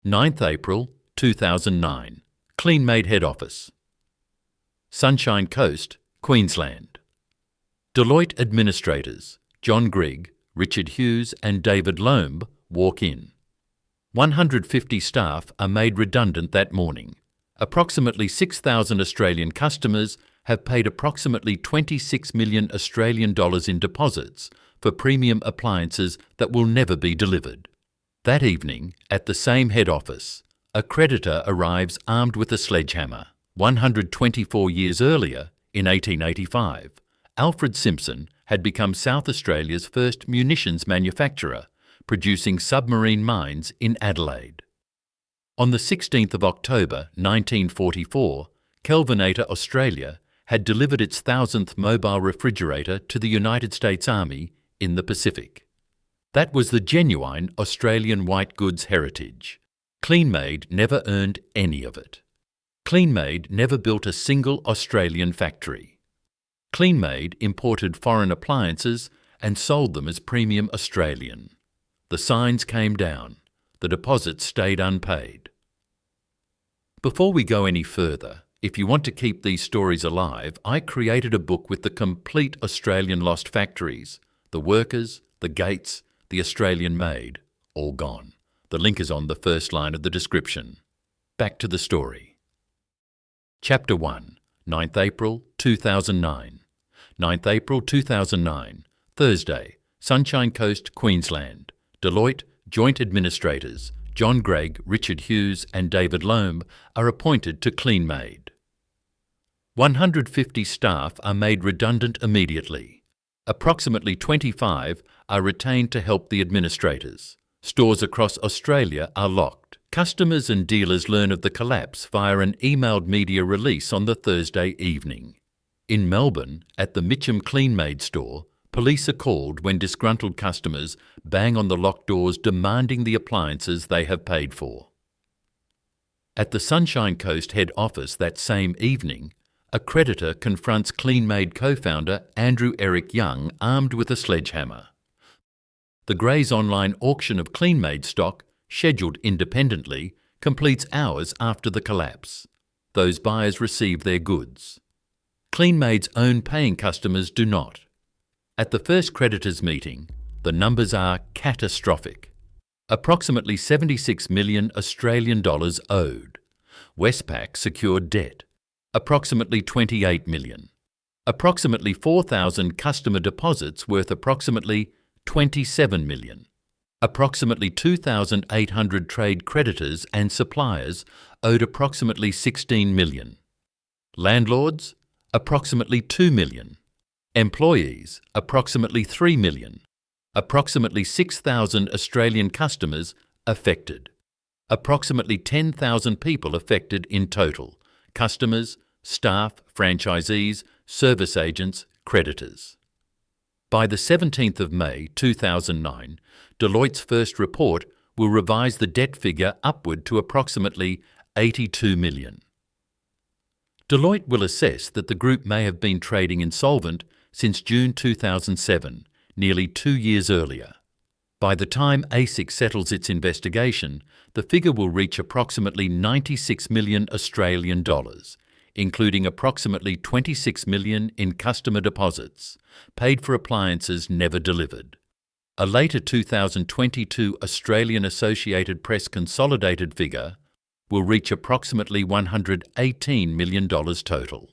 9th April 2009. Kleenmaid Head Office, Sunshine Coast, Queensland. Deloitte administrators John Grigg, Richard Hughes and David Loeb walk in. 150 staff are made redundant that morning. Approximately 6,000 Australian customers have paid approximately 26 million Australian dollars in deposits for premium appliances that will never be delivered. That evening, at the same head office, a creditor arrives armed with a sledgehammer. 124 years earlier, in 1885, Alfred Simpson had become South Australia's first munitions manufacturer, producing submarine mines in Adelaide. On the 16th of October 1944, Kelvinator Australia had delivered its 1,000th mobile refrigerator to the United States Army in the Pacific. That was the genuine Australian Whitegoods heritage. Kleenmaid never earned any of it. Kleenmaid never built a single Australian factory. Kleenmaid imported foreign appliances and sold them as premium Australian. The signs came down. The deposits stayed unpaid. Before we go any further, if you want to keep these stories alive, I created a book with the complete Australian lost factories, the workers, the gates, the Australian made, all gone. The link is on the first line of the description. Back to the story. Chapter 1, 9th April 2009. 9th April 2009, Thursday, Sunshine Coast, Queensland. Deloitte Joint Administrators John Grigg, Richard Hughes and David Loeb are appointed to Kleenmaid. 150 staff are made redundant immediately. Approximately 25 are retained to help the administrators. Stores across Australia are locked. Customers and dealers learn of the collapse via an emailed media release on the Thursday evening. In Melbourne, at the Mitcham Kleenmaid store, police are called when disgruntled customers bang on the locked doors demanding the appliances they have paid for. At the Sunshine Coast head office that same evening, a creditor confronts Kleenmaid co-founder Andrew Eric Young armed with a sledgehammer. The Gray's online auction of Kleenmaid stock, scheduled independently, completes hours after the collapse. Those buyers receive their goods. Kleenmaid's own paying customers do not. At the first creditors' meeting, the numbers are catastrophic. Approximately 76 million Australian dollars owed. Westpac secured debt. Approximately 28 million. Approximately 4,000 customer deposits worth approximately 27 million. Approximately 2,800 trade creditors and suppliers owed approximately 16 million. Landlords, approximately 2 million. Employees, approximately 3 million. Approximately 6,000 Australian customers affected. Approximately 10,000 people affected in total: customers, staff, franchisees, service agents, creditors. By the 17th of May 2009, Deloitte's first report will revise the debt figure upward to approximately 82 million. Deloitte will assess that the group may have been trading insolvent since June 2007, nearly 2 years earlier. By the time ASIC settles its investigation, the figure will reach approximately 96 million Australian dollars, including approximately 26 million in customer deposits, paid for appliances never delivered. A later 2022 Australian Associated Press consolidated figure will reach approximately $118 million total.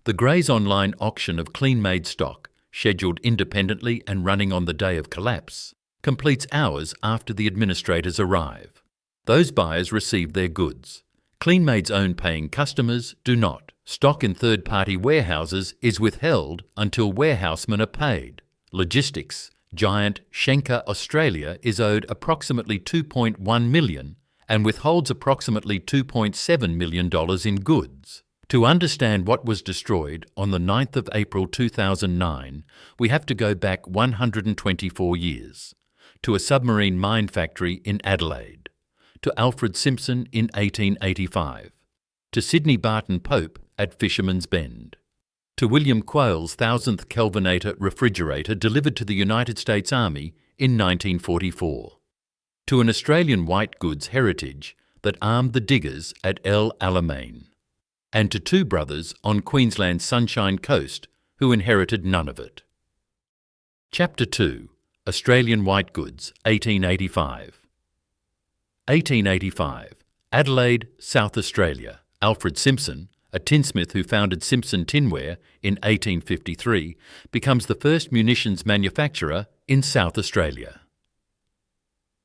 The Gray's online auction of Kleenmaid stock, scheduled independently and running on the day of collapse, completes hours after the administrators arrive. Those buyers receive their goods. Kleenmaid's own paying customers do not. Stock in third-party warehouses is withheld until warehousemen are paid. Logistics giant Schenker Australia is owed approximately $2.1 million and withholds approximately $2.7 million in goods. To understand what was destroyed on the 9th of April 2009, we have to go back 124 years, to a submarine mine factory in Adelaide, to Alfred Simpson in 1885, to Sydney Barton Pope at Fisherman's Bend, to William Quayle's 1,000th Kelvinator refrigerator delivered to the United States Army in 1944, to an Australian Whitegoods heritage that armed the diggers at El Alamein, and to two brothers on Queensland's Sunshine Coast who inherited none of it. Chapter 2. Australian Whitegoods, 1885. 1885. Adelaide, South Australia. Alfred Simpson, a tinsmith who founded Simpson Tinware in 1853, becomes the first munitions manufacturer in South Australia.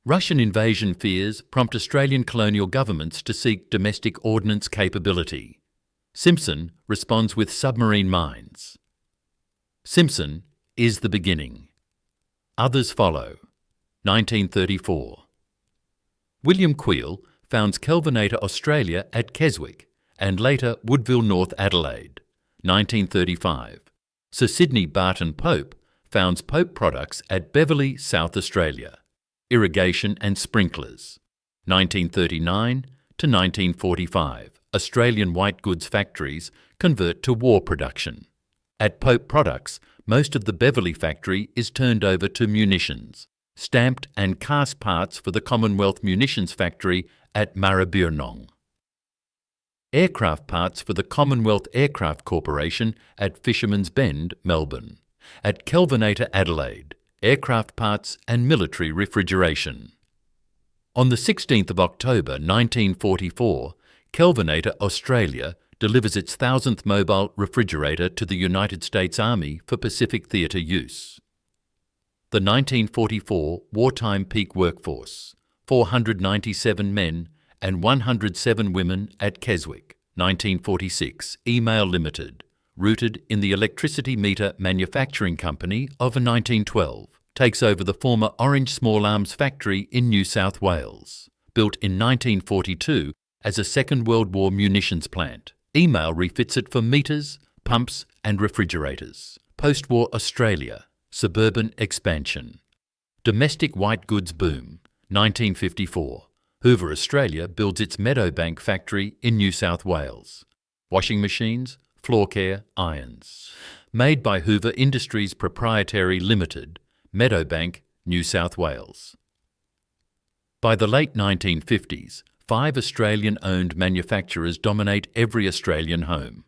Russian invasion fears prompt Australian colonial governments to seek domestic ordnance capability. Simpson responds with submarine mines. Simpson is the beginning. Others follow. 1934. William Queel founds Kelvinator Australia at Keswick and later Woodville, North Adelaide. 1935. Sir Sidney Barton Pope founds Pope Products at Beverley, South Australia. Irrigation and sprinklers. 1939 to 1945. Australian white goods factories convert to war production. At Pope Products, most of the Beverley factory is turned over to munitions, stamped and cast parts for the Commonwealth Munitions Factory at Maribyrnong. Aircraft parts for the Commonwealth Aircraft Corporation at Fisherman's Bend, Melbourne. At Kelvinator Adelaide, aircraft parts and military refrigeration. On the 16th of October 1944, Kelvinator Australia delivers its 1,000th mobile refrigerator to the United States Army for Pacific Theatre use. The 1944 wartime peak workforce, 497 men and 107 women at Keswick. 1946, Email Limited, rooted in the electricity meter manufacturing company of 1912, takes over the former Orange Small Arms factory in New South Wales. Built in 1942 as a Second World War munitions plant, Email refits it for meters, pumps and refrigerators. Post-war Australia, suburban expansion. Domestic white goods boom, 1954. Hoover Australia builds its Meadowbank factory in New South Wales. Washing machines, floor care, irons. Made by Hoover Industries Proprietary Limited, Meadowbank, New South Wales. By the late 1950s, 5 Australian-owned manufacturers dominate every Australian home.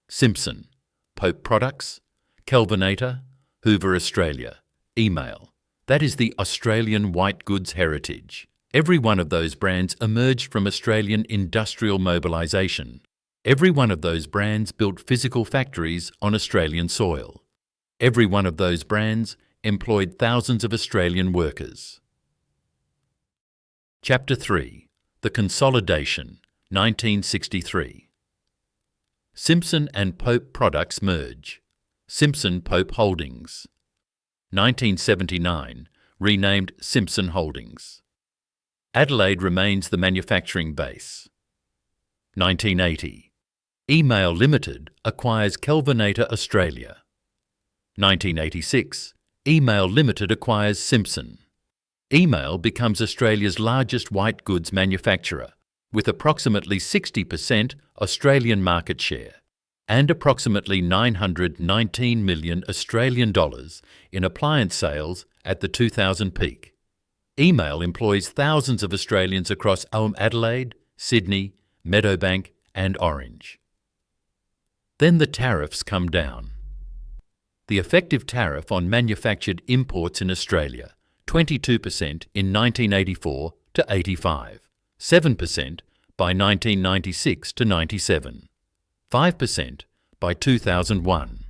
Simpson, Pope Products, Kelvinator, Hoover Australia, Email. That is the Australian white goods heritage. Every one of those brands emerged from Australian industrial mobilisation. Every one of those brands built physical factories on Australian soil. Every one of those brands employed thousands of Australian workers. Chapter 3. The Consolidation, 1963. Simpson and Pope Products merge. Simpson Pope Holdings. 1979, renamed Simpson Holdings. Adelaide remains the manufacturing base. 1980. Email Limited acquires Kelvinator Australia. 1986. Email Limited acquires Simpson. Email becomes Australia's largest white goods manufacturer, with approximately 60% Australian market share and approximately 919 million Australian dollars in appliance sales at the 2000 peak. Email employs thousands of Australians across Adelaide, Sydney, Meadowbank and Orange. Then the tariffs come down. The effective tariff on manufactured imports in Australia, 22% in 1984 to 85, 7% by 1996 to 97, 5% by 2001.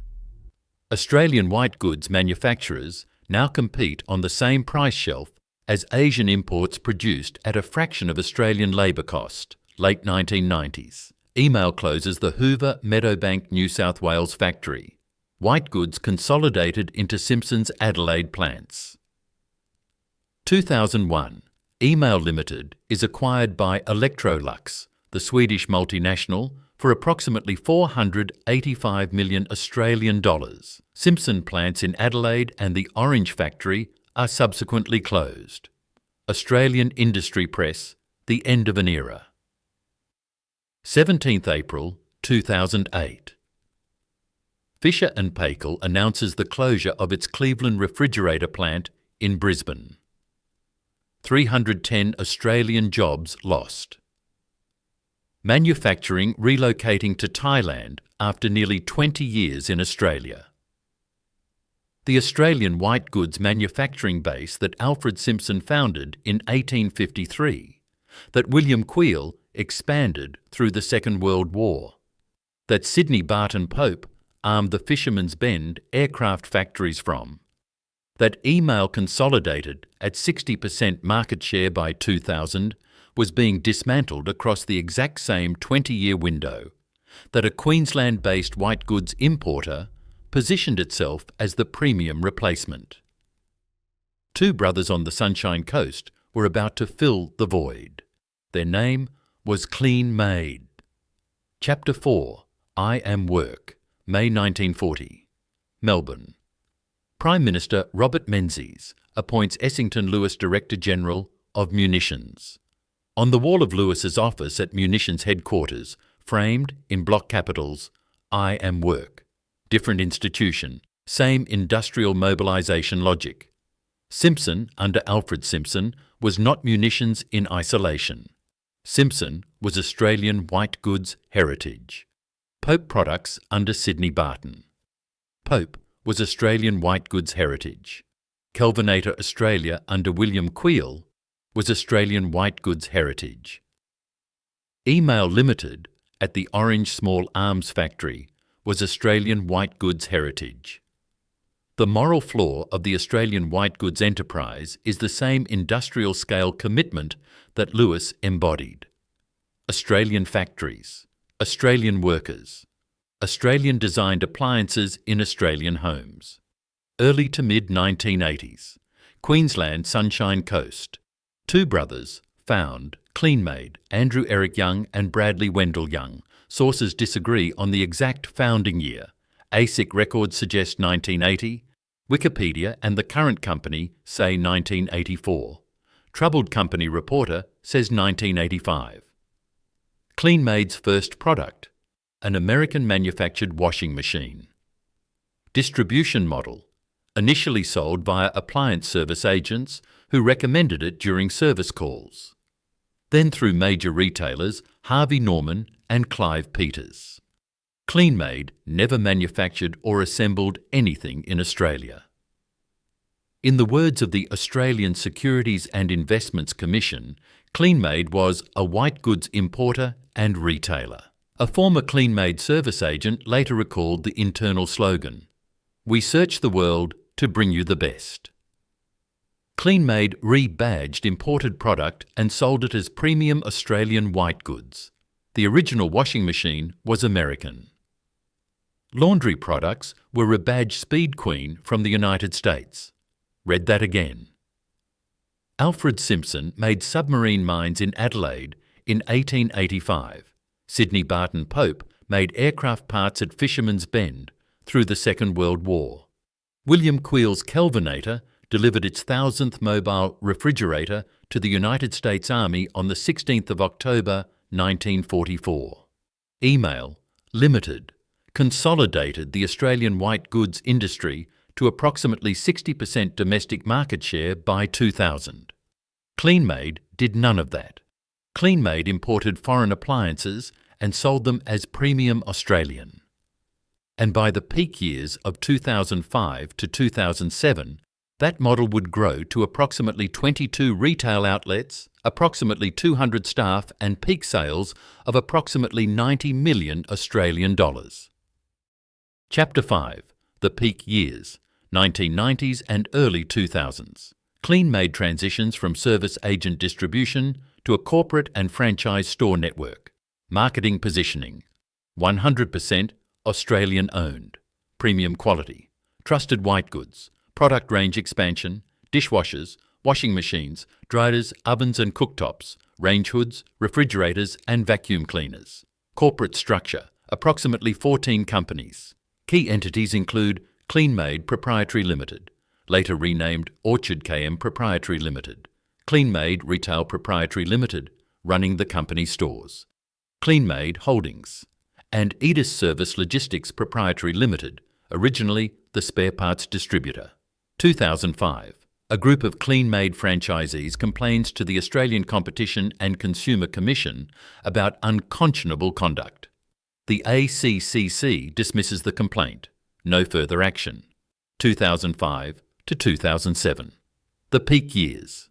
Australian white goods manufacturers now compete on the same price shelf as Asian imports produced at a fraction of Australian labour cost. Late 1990s. Email closes the Hoover Meadowbank, New South Wales factory. White goods consolidated into Simpson's Adelaide plants. 2001. Email Limited is acquired by Electrolux, the Swedish multinational, for approximately 485 million Australian dollars. Simpson plants in Adelaide and the Orange factory are subsequently closed. Australian Industry Press, the end of an era. 17th April 2008. Fisher & Paykel announces the closure of its Cleveland refrigerator plant in Brisbane. 310 Australian jobs lost. Manufacturing relocating to Thailand after nearly 20 years in Australia. The Australian Whitegoods manufacturing base that Alfred Simpson founded in 1853, that William Queel expanded through the Second World War, that Sydney Barton Pope armed the Fisherman's Bend aircraft factories from, that email consolidated at 60% market share by 2000 was being dismantled across the exact same 20-year window, that a Queensland-based whitegoods importer positioned itself as the premium replacement. Two brothers on the Sunshine Coast were about to fill the void. Their name was Kleenmaid. Chapter 4, I Am Work, May 1940. Melbourne. Prime Minister Robert Menzies appoints Essington Lewis Director General of Munitions. On the wall of Lewis's office at Munitions headquarters, framed in block capitals, I Am Work. Different institution, same industrial mobilisation logic. Simpson, under Alfred Simpson, was not munitions in isolation. Simpson was Australian whitegoods heritage. Pope products under Sydney Barton. Pope was Australian whitegoods heritage. Kelvinator Australia under William Queel was Australian whitegoods heritage. Email Limited at the Orange Small Arms Factory was Australian whitegoods heritage. The moral flaw of the Australian whitegoods enterprise is the same industrial-scale commitment that Lewis embodied. Australian factories, Australian workers, Australian-designed appliances in Australian homes. Early to mid-1980s, Queensland Sunshine Coast. Two brothers found Kleenmaid, Andrew Eric Young and Bradley Wendell Young. Sources disagree on the exact founding year. ASIC records suggest 1980. Wikipedia and the current company say 1984. Troubled Company reporter says 1985. Kleenmaid's first product, an American-manufactured washing machine. Distribution model, initially sold via appliance service agents who recommended it during service calls. Then through major retailers Harvey Norman and Clive Peters. Kleenmaid never manufactured or assembled anything in Australia. In the words of the Australian Securities and Investments Commission, Kleenmaid was a whitegoods importer and retailer. A former Kleenmaid service agent later recalled the internal slogan, "We search the world to bring you the best." Kleenmaid rebadged imported product and sold it as premium Australian whitegoods. The original washing machine was American. Laundry products were rebadged Speed Queen from the United States. Read that again. Alfred Simpson made submarine mines in Adelaide in 1885. Sydney Barton Pope made aircraft parts at Fisherman's Bend through the Second World War. William Queel's Kelvinator delivered its 1,000th mobile refrigerator to the United States Army on the 16th of October 1944. Email Limited consolidated the Australian whitegoods industry to approximately 60% domestic market share by 2000. Kleenmaid did none of that. Kleenmaid imported foreign appliances and sold them as premium Australian. And by the peak years of 2005 to 2007, that model would grow to approximately 22 retail outlets, approximately 200 staff and peak sales of approximately 90 million Australian dollars. Chapter 5. The Peak Years, 1990s and early 2000s. Kleenmaid transitions from service agent distribution to a corporate and franchise store network. Marketing positioning, 100% Australian owned. Premium quality. Trusted whitegoods. Product range expansion. Dishwashers, washing machines, dryers, ovens and cooktops, range hoods, refrigerators and vacuum cleaners. Corporate structure, approximately 14 companies. Key entities include Kleenmaid Proprietary Limited, later renamed Orchard KM Proprietary Limited. Kleenmaid Retail Proprietary Limited, running the company stores. Kleenmaid Holdings, and Edis Service Logistics Proprietary Limited, originally the spare parts distributor. 2005. A group of Kleenmaid franchisees complains to the Australian Competition and Consumer Commission about unconscionable conduct. The ACCC dismisses the complaint. No further action. 2005 to 2007. The peak years.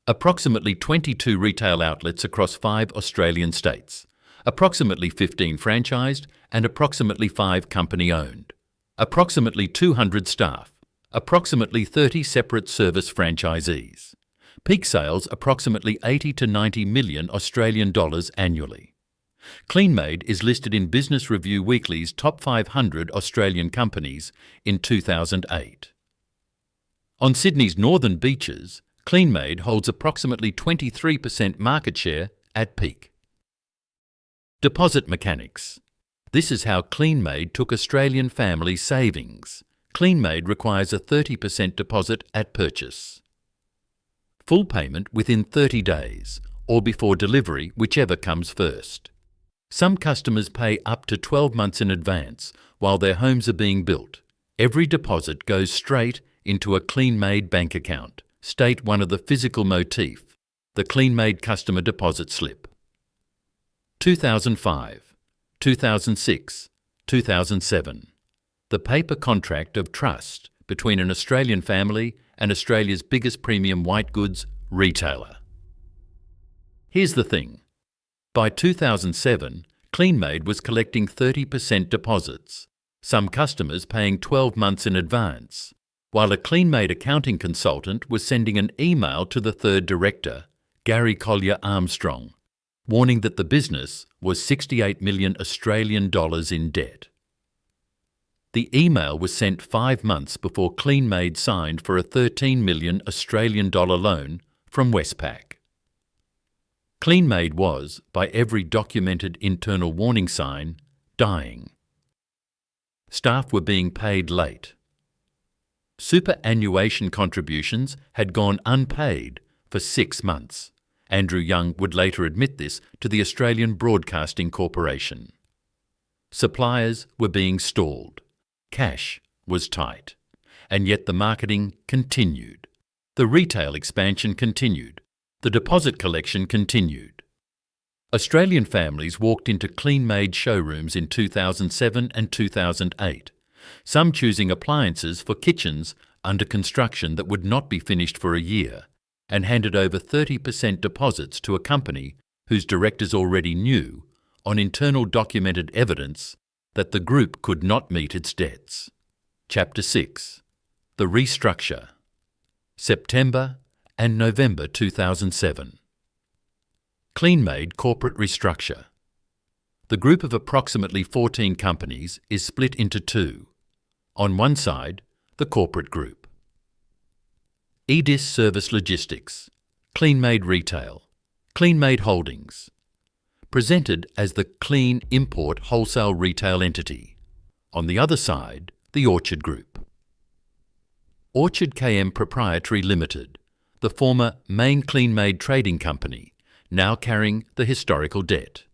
Approximately 22 retail outlets across 5 Australian states. Approximately 15 franchised and approximately 5 company-owned. Approximately 200 staff. Approximately 30 separate service franchisees. Peak sales approximately 80 to 90 million Australian dollars annually. Kleenmaid is listed in Business Review Weekly's Top 500 Australian Companies in 2008. On Sydney's northern beaches, Kleenmaid holds approximately 23% market share at peak. Deposit mechanics. This is how Kleenmaid took Australian family savings. Kleenmaid requires a 30% deposit at purchase. Full payment within 30 days, or before delivery, whichever comes first. Some customers pay up to 12 months in advance while their homes are being built. Every deposit goes straight into a Kleenmaid bank account. State one of the physical motif, the Kleenmaid customer deposit slip. 2005, 2006, 2007. The paper contract of trust between an Australian family and Australia's biggest premium whitegoods retailer. Here's the thing. By 2007, Kleenmaid was collecting 30% deposits, some customers paying 12 months in advance, while a Kleenmaid accounting consultant was sending an email to the third director, Gary Collier Armstrong, warning that the business was 68 million Australian dollars in debt. The email was sent 5 months before Kleenmaid signed for a 13 million Australian dollar loan from Westpac. Kleenmaid was, by every documented internal warning sign, dying. Staff were being paid late. Superannuation contributions had gone unpaid for 6 months. Andrew Young would later admit this to the Australian Broadcasting Corporation. Suppliers were being stalled. Cash was tight. And yet the marketing continued. The retail expansion continued. The deposit collection continued. Australian families walked into Kleenmaid showrooms in 2007 and 2008, some choosing appliances for kitchens under construction that would not be finished for a year, and handed over 30% deposits to a company whose directors already knew, on internal documented evidence, that the group could not meet its debts. Chapter 6. The Restructure. September and November 2007. Kleenmaid Corporate Restructure. The group of approximately 14 companies is split into two. On one side, the corporate group. Edis Service Logistics, Kleenmaid Retail, Kleenmaid Holdings. Presented as the Clean Import Wholesale Retail Entity. On the other side, the Orchard Group. Orchard KM Proprietary Limited, the former Main Kleenmaid Trading Company, now carrying the historical debt.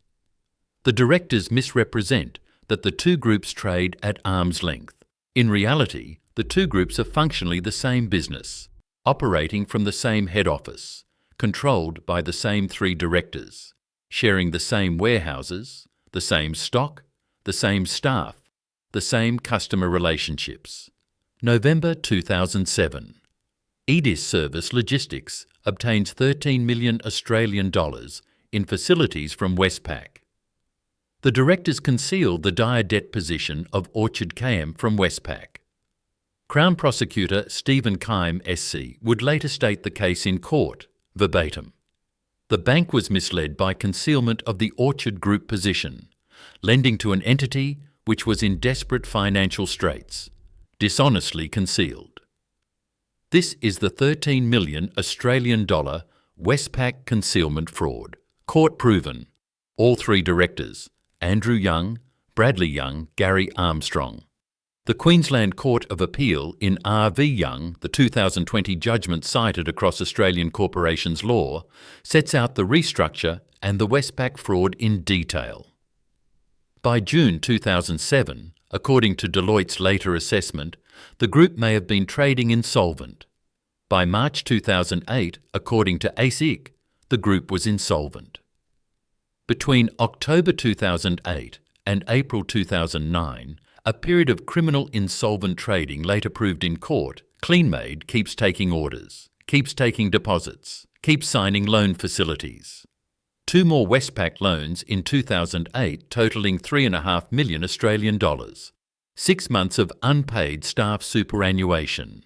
The directors misrepresent that the two groups trade at arm's length. In reality, the two groups are functionally the same business, operating from the same head office, controlled by the same 3 directors, sharing the same warehouses, the same stock, the same staff, the same customer relationships. November 2007. Edis Service Logistics obtains 13 million Australian dollars in facilities from Westpac. The directors concealed the dire debt position of Orchard KM from Westpac. Crown Prosecutor Stephen Keim SC would later state the case in court, verbatim. The bank was misled by concealment of the Orchard Group position, lending to an entity which was in desperate financial straits, dishonestly concealed. This is the 13 million Australian dollar Westpac concealment fraud, court proven. All 3 directors, Andrew Young, Bradley Young, Gary Armstrong. The Queensland Court of Appeal in R.V. Young, the 2020 judgment cited across Australian corporations law, sets out the restructure and the Westpac fraud in detail. By June 2007, according to Deloitte's later assessment, the group may have been trading insolvent. By March 2008, according to ASIC, the group was insolvent. Between October 2008 and April 2009, a period of criminal insolvent trading later proved in court, Kleenmaid keeps taking orders, keeps taking deposits, keeps signing loan facilities. 2 more Westpac loans in 2008 totalling $3.5 million Australian dollars. 6 months of unpaid staff superannuation.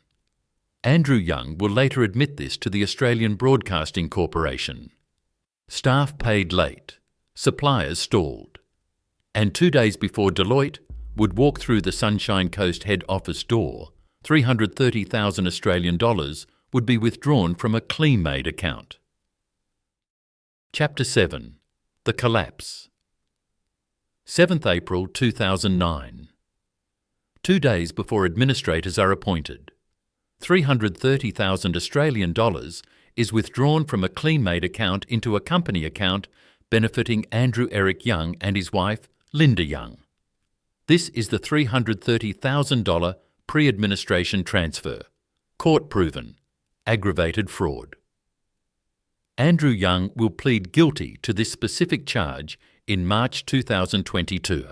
Andrew Young will later admit this to the Australian Broadcasting Corporation. Staff paid late, suppliers stalled. And 2 days before Deloitte would walk through the Sunshine Coast head office door, 330,000 Australian dollars would be withdrawn from a Kleenmaid account. Chapter 7. The Collapse. 7th April 2009. 2 days before administrators are appointed, 330,000 Australian dollars is withdrawn from a Kleenmaid account into a company account benefiting Andrew Eric Young and his wife, Linda Young. This is the $330,000 pre-administration transfer, court-proven, aggravated fraud. Andrew Young will plead guilty to this specific charge in March 2022.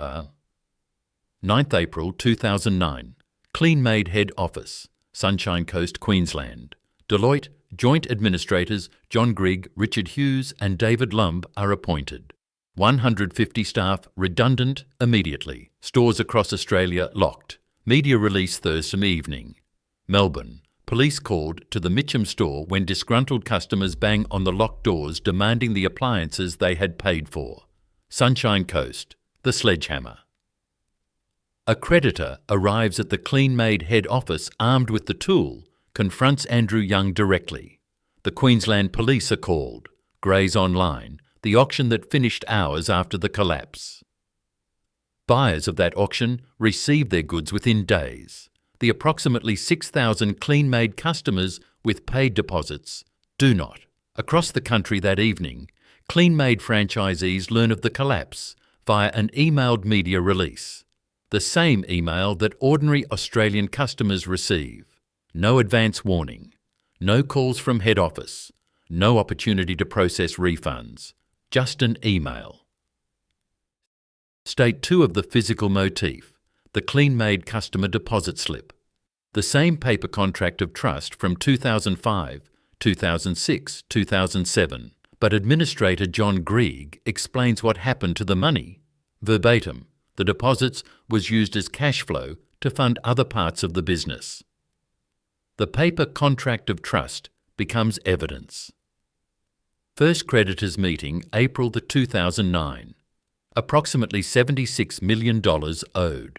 9th April 2009. Kleenmaid Head Office, Sunshine Coast, Queensland. Deloitte Joint Administrators John Grigg, Richard Hughes and David Lumb are appointed. 150 staff redundant immediately. Stores across Australia locked. Media release Thursday evening. Melbourne. Police called to the Mitcham store when disgruntled customers bang on the locked doors demanding the appliances they had paid for. Sunshine Coast. The sledgehammer. A creditor arrives at the Kleenmaid head office armed with the tool, confronts Andrew Young directly. The Queensland Police are called. Gray's Online, the auction that finished hours after the collapse. Buyers of that auction receive their goods within days. The approximately 6,000 Kleenmaid customers with paid deposits do not. Across the country that evening, Kleenmaid franchisees learn of the collapse via an emailed media release. The same email that ordinary Australian customers receive. No advance warning. No calls from head office. No opportunity to process refunds. Just an email. State 2 of the physical motif, the Kleenmaid customer deposit slip. The same paper contract of trust from 2005, 2006, 2007, but Administrator John Grigg explains what happened to the money. Verbatim, the deposits was used as cash flow to fund other parts of the business. The paper contract of trust becomes evidence. First creditors meeting, April 2009. Approximately $76 million owed.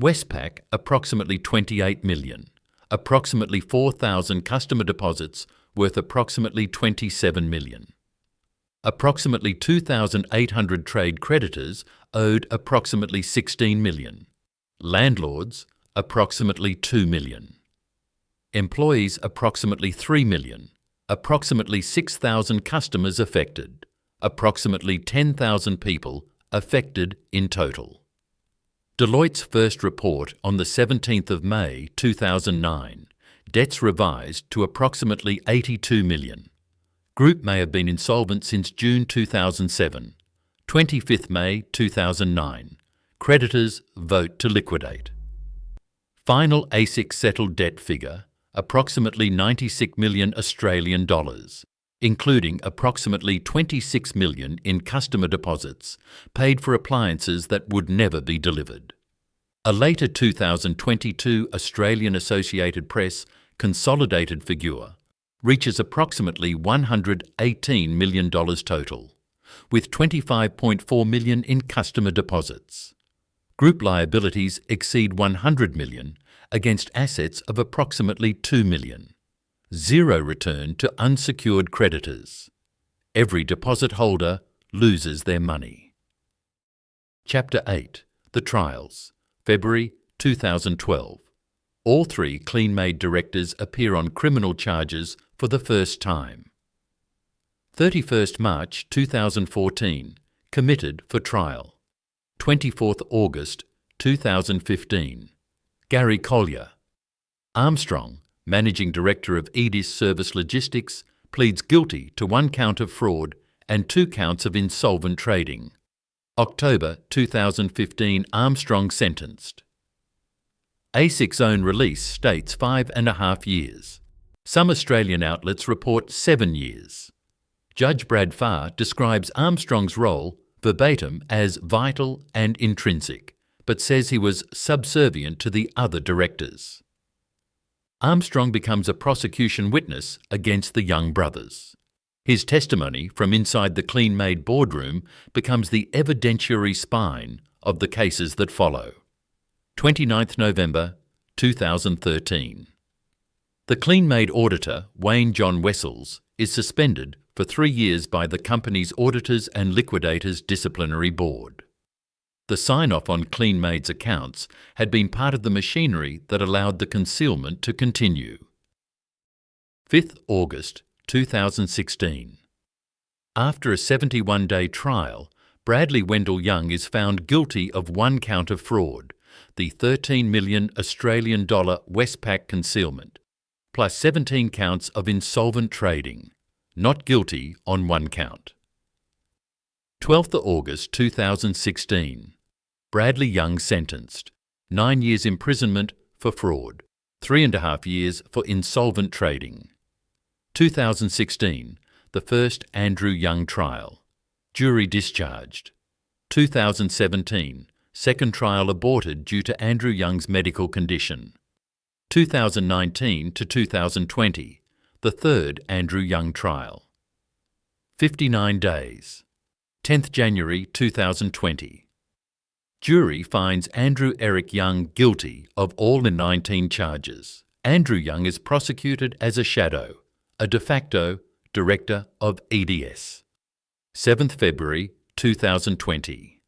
Westpac, approximately $28 million. Approximately 4,000 customer deposits worth approximately $27 million. Approximately 2,800 trade creditors owed approximately $16 million. Landlords, approximately $2 million. Employees, approximately $3 million. Approximately 6,000 customers affected. Approximately 10,000 people affected in total. Deloitte's first report on the 17th of May 2009. Debts revised to approximately $82 million. Group may have been insolvent since June 2007. 25th May 2009. Creditors vote to liquidate. Final ASIC settled debt figure, approximately 96 million Australian dollars, including approximately 26 million in customer deposits paid for appliances that would never be delivered. A later 2022 Australian Associated Press consolidated figure reaches approximately $118 million total, with 25.4 million in customer deposits. Group liabilities exceed 100 million against assets of approximately 2 million. Zero return to unsecured creditors. Every deposit holder loses their money. Chapter 8. The Trials. February 2012. All 3 Kleenmaid directors appear on criminal charges for the first time. 31st March 2014. Committed for trial. 24th August 2015. Gary Collier. Armstrong, Managing Director of Edis Service Logistics, pleads guilty to 1 count of fraud and 2 counts of insolvent trading. October 2015, Armstrong sentenced. ASIC's own release states 5.5 years. Some Australian outlets report 7 years. Judge Brad Farr describes Armstrong's role verbatim as vital and intrinsic, but says he was subservient to the other directors. Armstrong becomes a prosecution witness against the Young brothers. His testimony from inside the Kleenmaid boardroom becomes the evidentiary spine of the cases that follow. 29th November 2013. The Kleenmaid auditor, Wayne John Wessels, is suspended for 3 years by the company's Auditors and Liquidators Disciplinary Board. The sign-off on Kleenmaid's accounts had been part of the machinery that allowed the concealment to continue. 5th August 2016. After a 71-day trial, Bradley Wendell Young is found guilty of 1 count of fraud, the $13 million Australian Westpac concealment, plus 17 counts of insolvent trading, not guilty on 1 count. 12th August 2016. Bradley Young sentenced. 9 years imprisonment for fraud, 3.5 years for insolvent trading. 2016. The first Andrew Young trial. Jury discharged. 2017. Second trial aborted due to Andrew Young's medical condition. 2019 to 2020. The third Andrew Young trial. 59 days. 10th January 2020. Jury finds Andrew Eric Young guilty of all the 19 charges. Andrew Young is prosecuted as a shadow, a de facto director of EDS. 7th February 2020.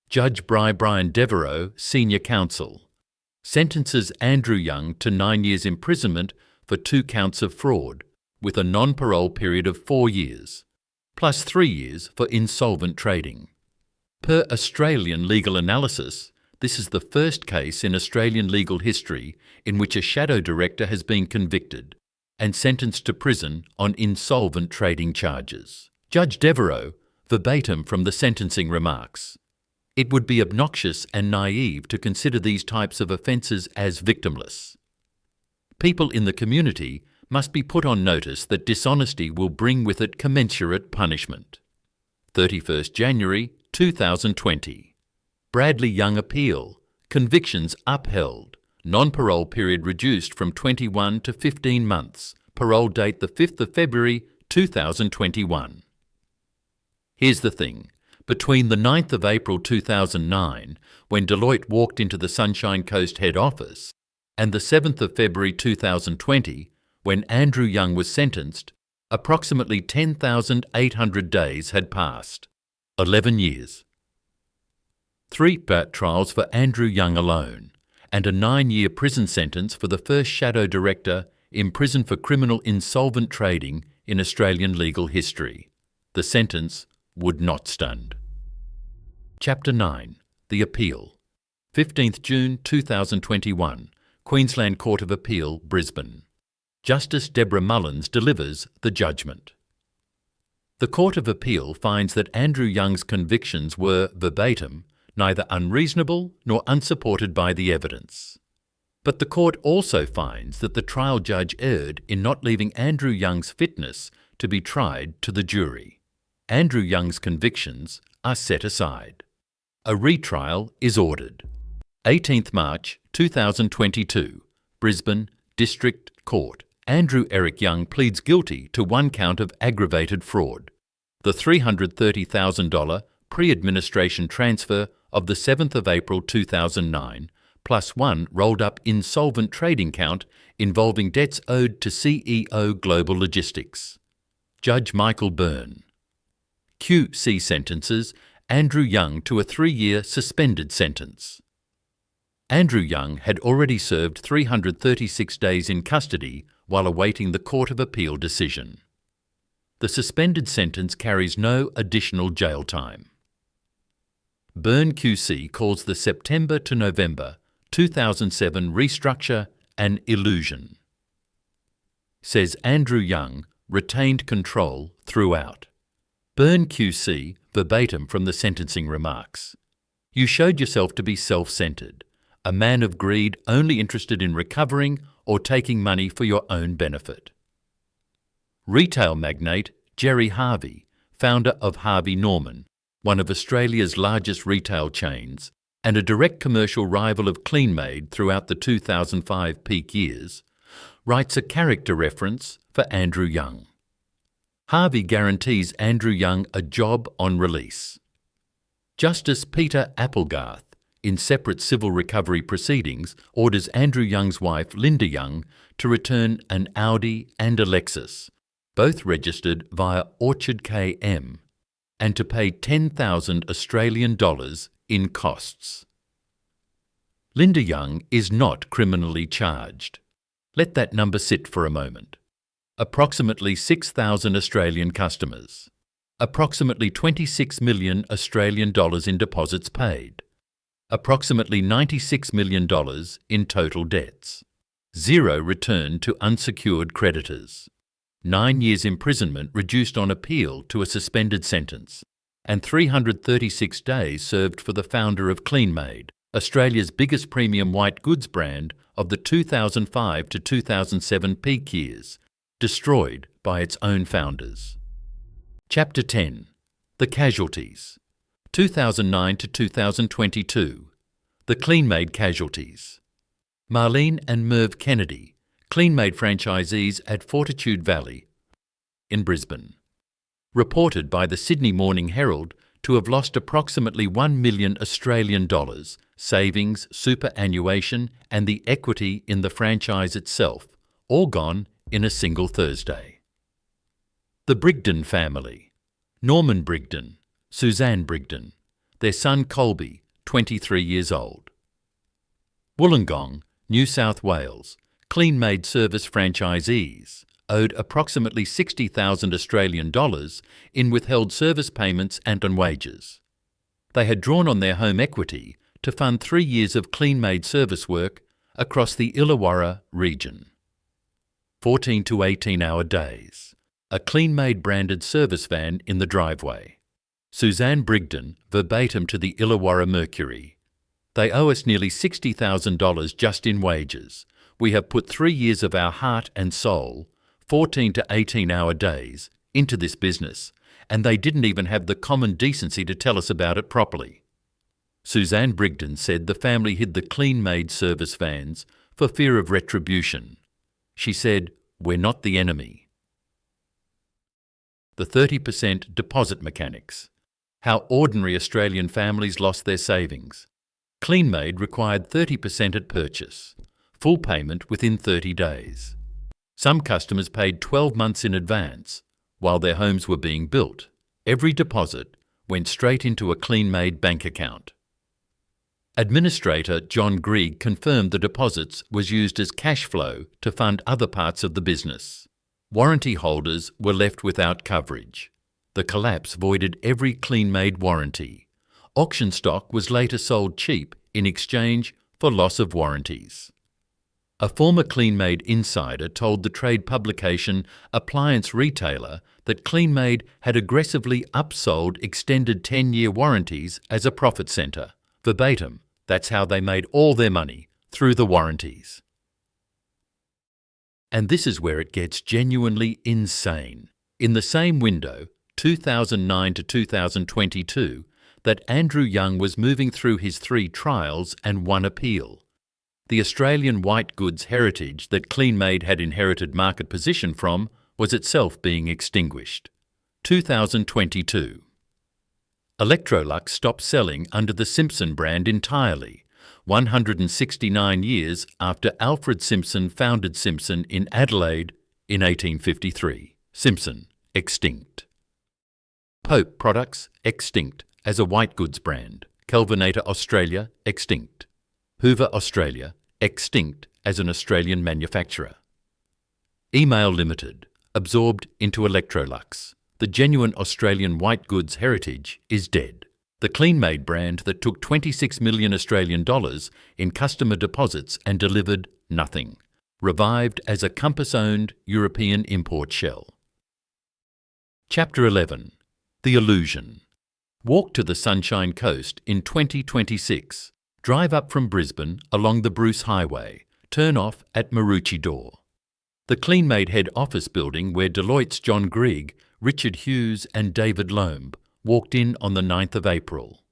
Judge Brian Devereaux, Senior Counsel, sentences Andrew Young to 9 years imprisonment for 2 counts of fraud, with a non-parole period of 4 years, plus 3 years for insolvent trading. Per Australian legal analysis, this is the first case in Australian legal history in which a shadow director has been convicted and sentenced to prison on insolvent trading charges. Judge Devereaux, verbatim from the sentencing remarks, "It would be obnoxious and naive to consider these types of offences as victimless. People in the community must be put on notice that dishonesty will bring with it commensurate punishment." 31st January 2020. Bradley Young appeal. Convictions upheld. Non-parole period reduced from 21 to 15 months. Parole date the 5th of February 2021. Here's the thing. Between the 9th of April 2009, when Deloitte walked into the Sunshine Coast head office, and the 7th of February 2020, when Andrew Young was sentenced, approximately 10,800 days had passed. 11 years. 3 trials for Andrew Young alone, and a 9-year prison sentence for the first shadow director imprisoned for criminal insolvent trading in Australian legal history. The sentence would not stand. Chapter 9. The Appeal. 15th June 2021. Queensland Court of Appeal, Brisbane. Justice Deborah Mullins delivers the judgment. The Court of Appeal finds that Andrew Young's convictions were, verbatim, neither unreasonable nor unsupported by the evidence. But the court also finds that the trial judge erred in not leaving Andrew Young's fitness to be tried to the jury. Andrew Young's convictions are set aside. A retrial is ordered. 18th March 2022, Brisbane District Court. Andrew Eric Young pleads guilty to 1 count of aggravated fraud. The $330,000 pre-administration transfer of the 7th of April 2009, plus 1 rolled-up insolvent trading count involving debts owed to CEO Global Logistics. Judge Michael Byrne. QC sentences Andrew Young to a 3-year suspended sentence. Andrew Young had already served 336 days in custody while awaiting the Court of Appeal decision. The suspended sentence carries no additional jail time. Byrne QC calls the September to November 2007 restructure an illusion. says Andrew Young retained control throughout. Burn QC verbatim from the sentencing remarks. You showed yourself to be self-centred, a man of greed only interested in recovering or taking money for your own benefit. Retail magnate Gerry Harvey, founder of Harvey Norman, one of Australia's largest retail chains, and a direct commercial rival of Kleenmaid throughout the 2005 peak years, writes a character reference for Andrew Young. Harvey guarantees Andrew Young a job on release. Justice Peter Applegarth, in separate civil recovery proceedings, orders Andrew Young's wife Linda Young to return an Audi and a Lexus, both registered via Orchard KM, and to pay 10,000 Australian dollars in costs. Linda Young is not criminally charged. Let that number sit for a moment. Approximately 6,000 Australian customers. Approximately 26 million Australian dollars in deposits paid. Approximately $96 million in total debts. 0 return to unsecured creditors. 9 years imprisonment reduced on appeal to a suspended sentence, and 336 days served for the founder of Kleenmaid, Australia's biggest premium white goods brand of the 2005 to 2007 peak years, destroyed by its own founders. Chapter 10. The Casualties. 2009 to 2022. The Kleenmaid Casualties. Marlene and Merv Kennedy, Kleenmaid franchisees at Fortitude Valley in Brisbane, reported by the Sydney Morning Herald to have lost approximately 1 million Australian dollars, savings, superannuation and the equity in the franchise itself, all gone in a single Thursday. The Brigden family. Norman Brigden, Suzanne Brigden, their son Colby, 23 years old. Wollongong, New South Wales, Kleenmaid service franchisees owed approximately 60,000 Australian dollars in withheld service payments and on wages. They had drawn on their home equity to fund 3 years of Kleenmaid service work across the Illawarra region. 14 to 18-hour days. A Kleenmaid branded service van in the driveway. Suzanne Brigden, verbatim to the Illawarra Mercury. They owe us nearly $60,000 just in wages. We have put 3 years of our heart and soul, 14 to 18-hour days, into this business, and they didn't even have the common decency to tell us about it properly. Suzanne Brigden said the family hid the Kleenmaid service vans for fear of retribution. She said, "We're not the enemy." The 30% deposit mechanics. How ordinary Australian families lost their savings. Kleenmaid required 30% at purchase, full payment within 30 days. Some customers paid 12 months in advance while their homes were being built. Every deposit went straight into a Kleenmaid bank account. Administrator John Grieg confirmed the deposits was used as cash flow to fund other parts of the business. Warranty holders were left without coverage. The collapse voided every Kleenmaid warranty. Auction stock was later sold cheap in exchange for loss of warranties. A former Kleenmaid insider told the trade publication Appliance Retailer that Kleenmaid had aggressively upsold extended 10-year warranties as a profit centre. Verbatim, that's how they made all their money, through the warranties. And this is where it gets genuinely insane. In the same window, 2009 to 2022, that Andrew Young was moving through his 3 trials and 1 appeal. The Australian Whitegoods heritage that Kleenmaid had inherited market position from was itself being extinguished. 2022. Electrolux stopped selling under the Simpson brand entirely, 169 years after Alfred Simpson founded Simpson in Adelaide in 1853. Simpson, extinct. Pope Products, extinct as a whitegoods brand. Kelvinator Australia, extinct. Hoover Australia, extinct as an Australian manufacturer. Email Limited, absorbed into Electrolux. The genuine Australian whitegoods heritage is dead. The Kleenmaid brand that took 26 million Australian dollars in customer deposits and delivered nothing. revived as a Compass-owned European import shell. Chapter 11. The Illusion. Walk to the Sunshine Coast in 2026. Drive up from Brisbane along the Bruce Highway. Turn off at Maroochydore. The Kleenmaid head office building where Deloitte's John Grieg, Richard Hughes and David Loeb walked in on the 9th of April.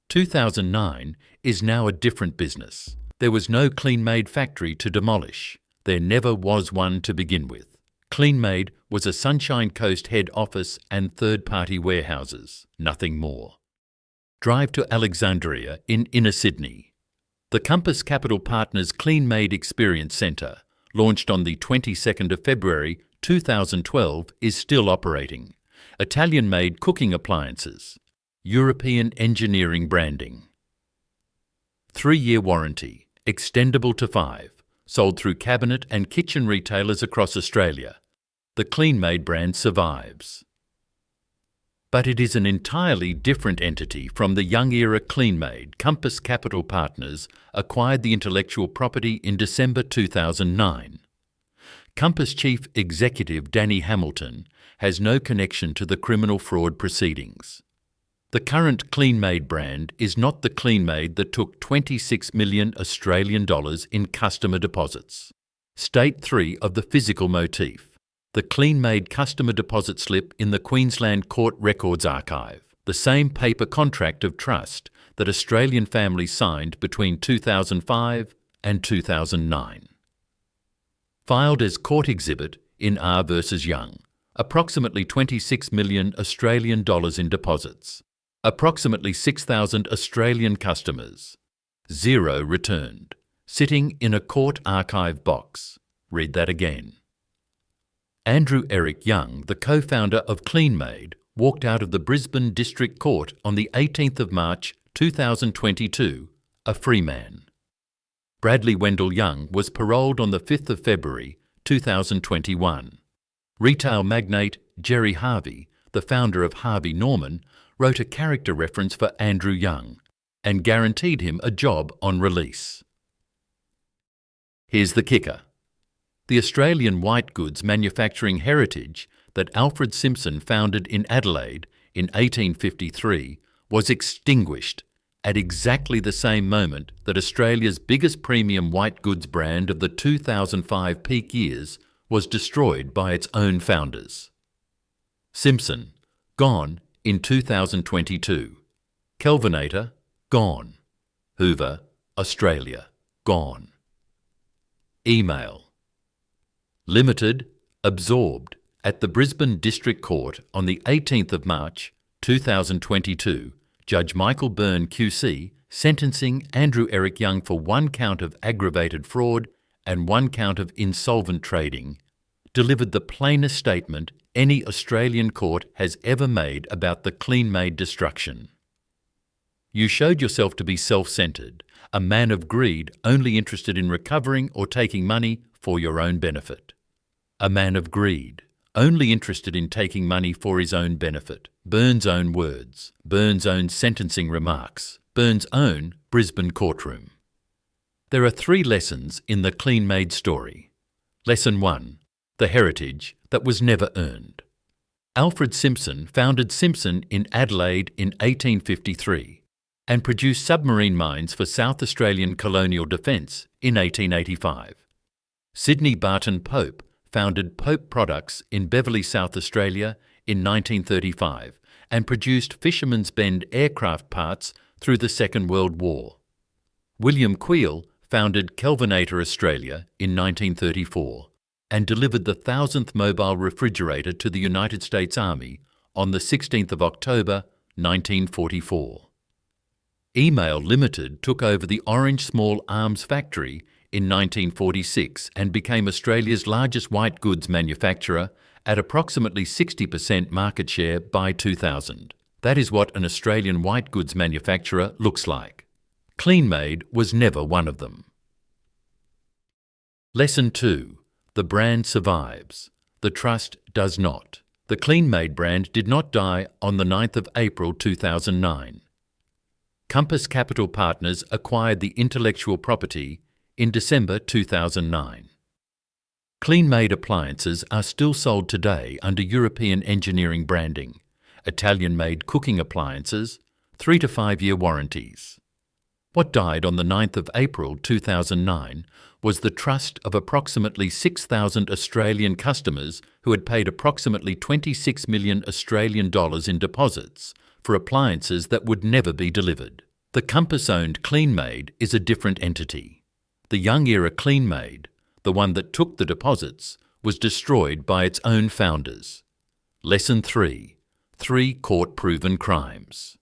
2009 is now a different business. There was no Kleenmaid factory to demolish. There never was one to begin with. Kleenmaid was a Sunshine Coast head office and third-party warehouses, nothing more. Drive to Alexandria in inner Sydney. The Compass Capital Partners Kleenmaid Experience Centre, launched on the 22nd of February 2012, is still operating. Italian-made cooking appliances. European engineering branding. 3-year warranty, extendable to 5, sold through cabinet and kitchen retailers across Australia. The Kleenmaid brand survives. But it is an entirely different entity from the young-era Kleenmaid. Compass Capital Partners acquired the intellectual property in December 2009. Compass Chief Executive Danny Hamilton has no connection to the criminal fraud proceedings. The current Kleenmaid brand is not the Kleenmaid that took 26 million Australian dollars in customer deposits. State 3 of the physical motif. The Kleenmaid customer deposit slip in the Queensland Court Records Archive, the same paper contract of trust that Australian families signed between 2005 and 2009. Filed as court exhibit in R versus Young, approximately 26 million Australian dollars in deposits, approximately 6,000 Australian customers, 0 returned, sitting in a court archive box. Read that again. Andrew Eric Young, the co-founder of Kleenmaid, walked out of the Brisbane District Court on the 18th of March 2022, a free man. Bradley Wendell Young was paroled on the 5th of February 2021. Retail magnate Jerry Harvey, the founder of Harvey Norman, wrote a character reference for Andrew Young and guaranteed him a job on release. Here's the kicker. The Australian Whitegoods manufacturing heritage that Alfred Simpson founded in Adelaide in 1853 was extinguished at exactly the same moment that Australia's biggest premium white goods brand of the 2005 peak years was destroyed by its own founders. Simpson, gone in 2022. Kelvinator, gone. Hoover, Australia, gone. Email. Limited, absorbed at the Brisbane District Court on the 18th of March 2022, Judge Michael Byrne QC sentencing Andrew Eric Young for 1 count of aggravated fraud and 1 count of insolvent trading, delivered the plainest statement any Australian court has ever made about the Kleenmaid destruction. You showed yourself to be self-centred, a man of greed only interested in recovering or taking money for your own benefit. A man of greed, only interested in taking money for his own benefit. Byrne's own words, Byrne's own sentencing remarks, Byrne's own Brisbane courtroom. There are 3 lessons in the Kleenmaid story. Lesson 1. The heritage that was never earned. Alfred Simpson founded Simpson in Adelaide in 1853 and produced submarine mines for South Australian colonial defence in 1885. Sydney Barton Pope founded Pope Products in Beverley, South Australia in 1935 and produced Fisherman's Bend aircraft parts through the Second World War. William Queel founded Kelvinator Australia in 1934 and delivered the 1,000th mobile refrigerator to the United States Army on the 16th of October 1944. Email Limited took over the Orange Small Arms Factory in 1946 and became Australia's largest white goods manufacturer at approximately 60% market share by 2000. That is what an Australian white goods manufacturer looks like. Kleenmaid was never one of them. Lesson 2. The brand survives. The trust does not. The Kleenmaid brand did not die on the 9th of April 2009. Compass Capital Partners acquired the intellectual property in December 2009. Kleenmaid appliances are still sold today under European engineering branding. Italian-made cooking appliances, 3 to 5 year warranties. What died on the 9th of April 2009 was the trust of approximately 6,000 Australian customers who had paid approximately 26 million Australian dollars in deposits for appliances that would never be delivered. The Compass-owned Kleenmaid is a different entity. The young-era Kleenmaid, the one that took the deposits, was destroyed by its own founders. Lesson 3. 3 court-proven crimes.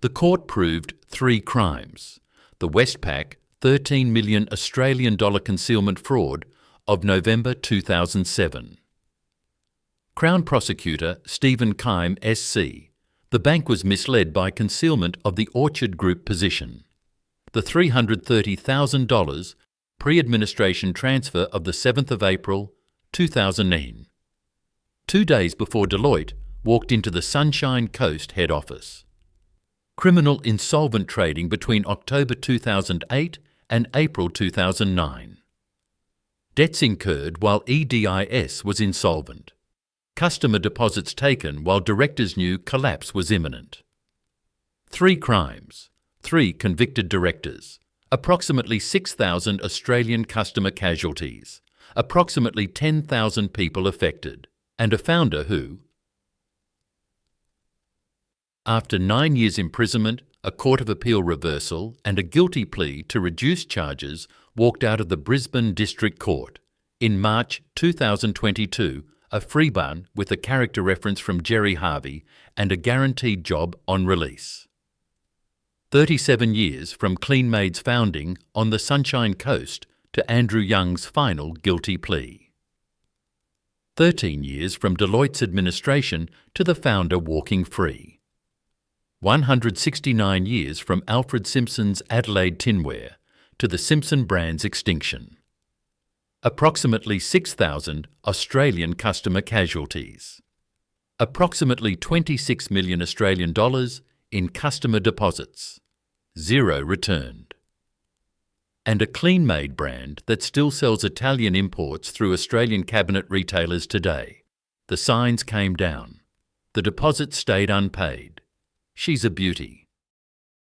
The court proved 3 crimes. The Westpac 13 million Australian dollar concealment fraud of November 2007. Crown Prosecutor Stephen Keim SC. The bank was misled by concealment of the Orchard Group position. The $330,000 pre-administration transfer of the 7th of April 2009. 2 days before Deloitte walked into the Sunshine Coast head office. Criminal insolvent trading between October 2008 and April 2009. Debts incurred while EDIS was insolvent. Customer deposits taken while directors knew collapse was imminent. 3 crimes, 3 convicted directors, approximately 6,000 Australian customer casualties, approximately 10,000 people affected, and a founder who, after 9 years imprisonment, a Court of Appeal reversal and a guilty plea to reduce charges, walked out of the Brisbane District Court. In March 2022, a free bun with a character reference from Jerry Harvey and a guaranteed job on release. 37 years from Kleenmaid's founding on the Sunshine Coast to Andrew Young's final guilty plea. 13 years from Deloitte's administration to the founder walking free. 169 years from Alfred Simpson's Adelaide Tinware to the Simpson brand's extinction. Approximately 6,000 Australian customer casualties. Approximately 26 million Australian dollars in customer deposits. 0 returned. And a Kleenmaid brand that still sells Italian imports through Australian cabinet retailers today. The signs came down. The deposits stayed unpaid. She's a beauty.